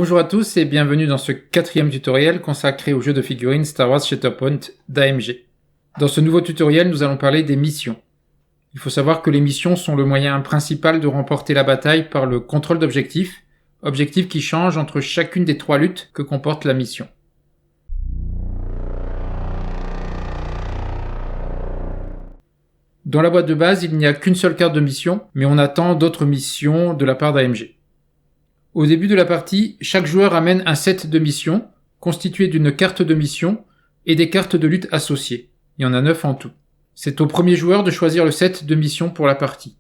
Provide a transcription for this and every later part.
Bonjour à tous et bienvenue dans ce 4e tutoriel consacré au jeu de figurines Star Wars Shatterpoint d'AMG. Dans ce nouveau tutoriel, nous allons parler des missions. Il faut savoir que les missions sont le moyen principal de remporter la bataille par le contrôle d'objectifs, objectifs qui changent entre chacune des 3 luttes que comporte la mission. Dans la boîte de base, il n'y a qu'une seule carte de mission, mais on attend d'autres missions de la part d'AMG. Au début de la partie, chaque joueur amène un set de missions, constitué d'une carte de mission et des cartes de lutte associées. Il y en a 9 en tout. C'est au premier joueur de choisir le set de missions pour la partie.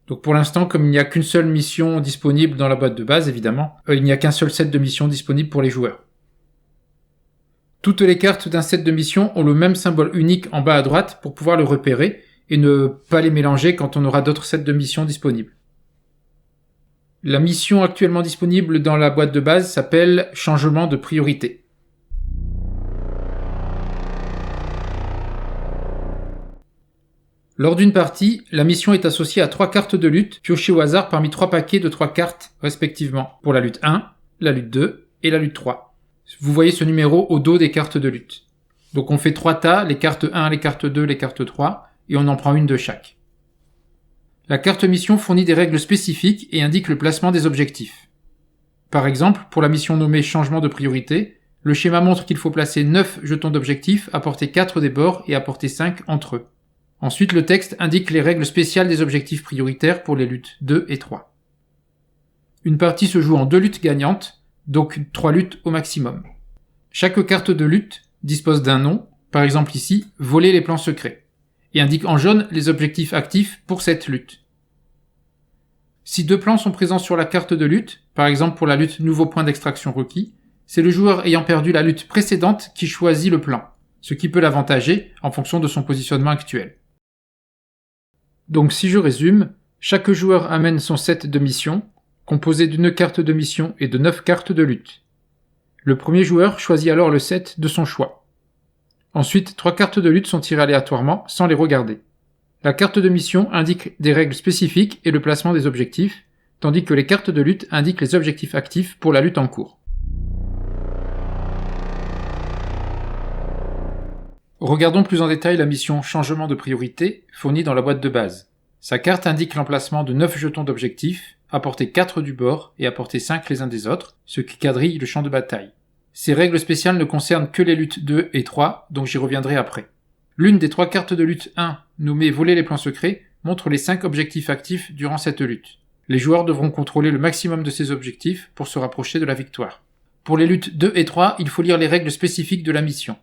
Donc pour l'instant, comme il n'y a qu'une seule mission disponible dans la boîte de base, évidemment, il n'y a qu'un seul set de missions disponible pour les joueurs. Toutes les cartes d'un set de missions ont le même symbole unique en bas à droite pour pouvoir le repérer et ne pas les mélanger quand on aura d'autres sets de missions disponibles. La mission actuellement disponible dans la boîte de base s'appelle « Changement de priorité ». Lors d'une partie, la mission est associée à 3 cartes de lutte piochées au hasard parmi 3 paquets de 3 cartes respectivement, pour la lutte 1, la lutte 2 et la lutte 3. Vous voyez ce numéro au dos des cartes de lutte. Donc on fait 3 tas, les cartes 1, les cartes 2, les cartes 3, et on en prend une de chaque. La carte mission fournit des règles spécifiques et indique le placement des objectifs. Par exemple, pour la mission nommée Changement de priorité, le schéma montre qu'il faut placer 9 jetons d'objectifs à portée 4 des bords et à portée 5 entre eux. Ensuite, le texte indique les règles spéciales des objectifs prioritaires pour les luttes 2 et 3. Une partie se joue en 2 luttes gagnantes, donc 3 luttes au maximum. Chaque carte de lutte dispose d'un nom, par exemple ici, voler les plans secrets, et indique en jaune les objectifs actifs pour cette lutte. Si 2 plans sont présents sur la carte de lutte, par exemple pour la lutte nouveau point d'extraction requis, c'est le joueur ayant perdu la lutte précédente qui choisit le plan, ce qui peut l'avantager en fonction de son positionnement actuel. Donc si je résume, chaque joueur amène son set de missions, composé d'une carte de mission et de 9 cartes de lutte. Le premier joueur choisit alors le set de son choix. Ensuite, 3 cartes de lutte sont tirées aléatoirement, sans les regarder. La carte de mission indique des règles spécifiques et le placement des objectifs, tandis que les cartes de lutte indiquent les objectifs actifs pour la lutte en cours. Regardons plus en détail la mission Changement de priorité fournie dans la boîte de base. Sa carte indique l'emplacement de 9 jetons d'objectifs, à portée 4 du bord et à portée 5 les uns des autres, ce qui quadrille le champ de bataille. Ces règles spéciales ne concernent que les luttes 2 et 3, donc j'y reviendrai après. L'une des 3 cartes de lutte 1, nommée Voler les plans secrets, montre les 5 objectifs actifs durant cette lutte. Les joueurs devront contrôler le maximum de ces objectifs pour se rapprocher de la victoire. Pour les luttes 2 et 3, il faut lire les règles spécifiques de la mission.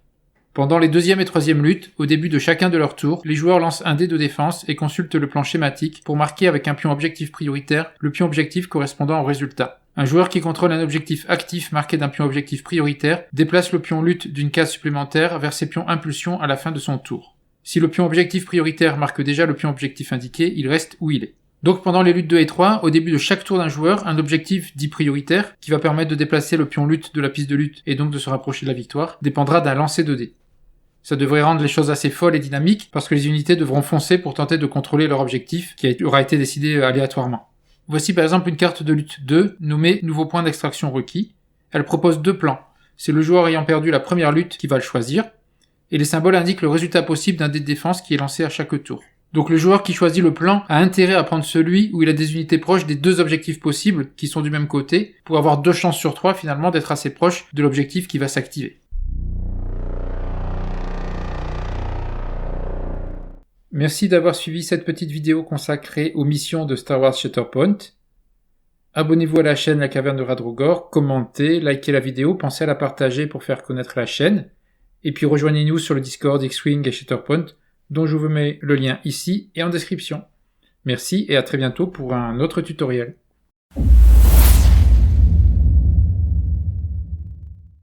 Pendant les 2e et 3e luttes, au début de chacun de leurs tours, les joueurs lancent un dé de défense et consultent le plan schématique pour marquer avec un pion objectif prioritaire le pion objectif correspondant au résultat. Un joueur qui contrôle un objectif actif marqué d'un pion objectif prioritaire déplace le pion lutte d'une case supplémentaire vers ses pions impulsion à la fin de son tour. Si le pion objectif prioritaire marque déjà le pion objectif indiqué, il reste où il est. Donc pendant les luttes 2 et 3, au début de chaque tour d'un joueur, un objectif dit prioritaire, qui va permettre de déplacer le pion lutte de la piste de lutte et donc de se rapprocher de la victoire, dépendra d'un lancer de dés. Ça devrait rendre les choses assez folles et dynamiques parce que les unités devront foncer pour tenter de contrôler leur objectif qui aura été décidé aléatoirement. Voici par exemple une carte de lutte 2 nommée Nouveau point d'extraction requis. Elle propose 2 plans. C'est le joueur ayant perdu la première lutte qui va le choisir et les symboles indiquent le résultat possible d'un dé de défense qui est lancé à chaque tour. Donc le joueur qui choisit le plan a intérêt à prendre celui où il a des unités proches des 2 objectifs possibles qui sont du même côté pour avoir 2 chances sur 3 finalement d'être assez proche de l'objectif qui va s'activer. Merci d'avoir suivi cette petite vidéo consacrée aux missions de Star Wars Shatterpoint. Abonnez-vous à la chaîne La Caverne de Radrogor, commentez, likez la vidéo, pensez à la partager pour faire connaître la chaîne, et puis rejoignez-nous sur le Discord X-Wing et Shatterpoint, dont je vous mets le lien ici et en description. Merci et à très bientôt pour un autre tutoriel.